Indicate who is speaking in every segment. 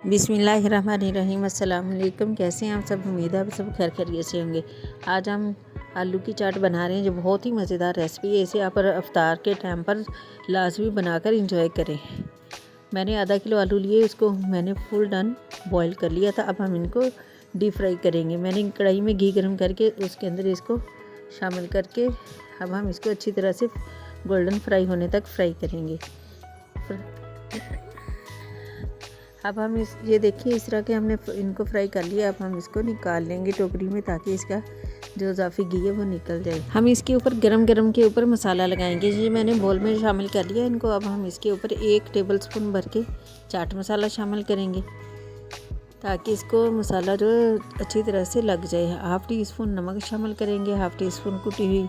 Speaker 1: बिस्मिल्लाहिर्रहमानिर्रहीम। अस्सलाम वालेकुम। कैसे हैं आप सब? उम्मीद है आप सब खैर खैरियत से होंगे। आज हम आलू की चाट बना रहे हैं जो बहुत ही मज़ेदार रेसिपी है। इसे आप अफ्तार के टाइम पर लाजमी बनाकर इंजॉय करें। मैंने आधा किलो आलू लिए, इसको मैंने फुल डन बॉईल कर लिया था। अब हम इनको डीप फ्राई करेंगे। मैंने कढ़ाई में घी गर्म करके उसके अंदर इसको शामिल करके अब हम इसको अच्छी तरह से गोल्डन फ्राई होने तक फ्राई करेंगे। अब हम ये देखिए इस तरह के हमने इनको फ्राई कर लिया। अब हम इसको निकाल लेंगे टोकरी में ताकि इसका जो इजाफी घी है वो निकल जाए। हम इसके ऊपर गरम गरम के ऊपर मसाला लगाएंगे। ये मैंने बोल में शामिल कर लिया इनको। अब हम इसके ऊपर 1 टेबलस्पून भर के चाट मसाला शामिल करेंगे ताकि इसको मसाला जो अच्छी तरह से लग जाए। 1/2 टीस्पून नमक शामिल करेंगे, 1/2 टीस्पून कुटी हुई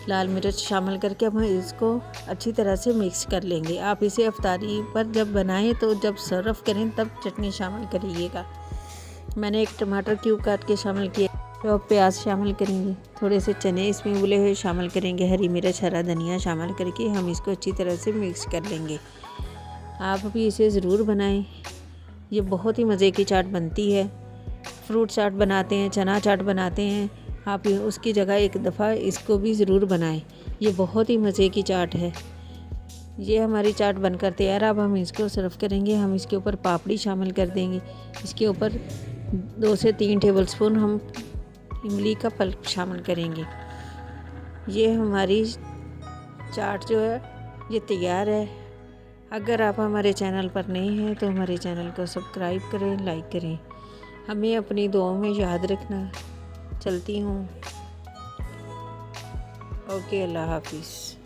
Speaker 1: लाल मिर्च शामिल करके अब हम इसको अच्छी तरह से मिक्स कर लेंगे। आप इसे अफ्तारी पर जब बनाएं तो जब सर्व करें तब चटनी शामिल करिएगा। मैंने 1 टमाटर क्यूब काट के शामिल किया। तो अब प्याज शामिल करेंगे, थोड़े से चने इसमें उबले हुए शामिल करेंगे, हरी मिर्च हरा धनिया शामिल करके हम इसको अच्छी तरह से मिक्स कर लेंगे। आप भी इसे ज़रूर बनाएँ, ये बहुत ही मज़े की चाट बनती है। फ्रूट चाट बनाते हैं, चना चाट बनाते हैं, आप उसकी जगह एक दफ़ा इसको भी ज़रूर बनाएं। ये बहुत ही मज़े की चाट है। ये हमारी चाट बनकर तैयार। अब हम इसको सर्व करेंगे। हम इसके ऊपर पापड़ी शामिल कर देंगे। इसके ऊपर 2 से 3 टेबलस्पून हम इमली का पल्प शामिल करेंगे। ये हमारी चाट जो है ये तैयार है। अगर आप हमारे चैनल पर नए हैं तो हमारे चैनल को सब्सक्राइब करें, लाइक करें। हमें अपनी दुआओं में याद रखना। चलती हूँ। ओके, अल्लाह हाफिज़।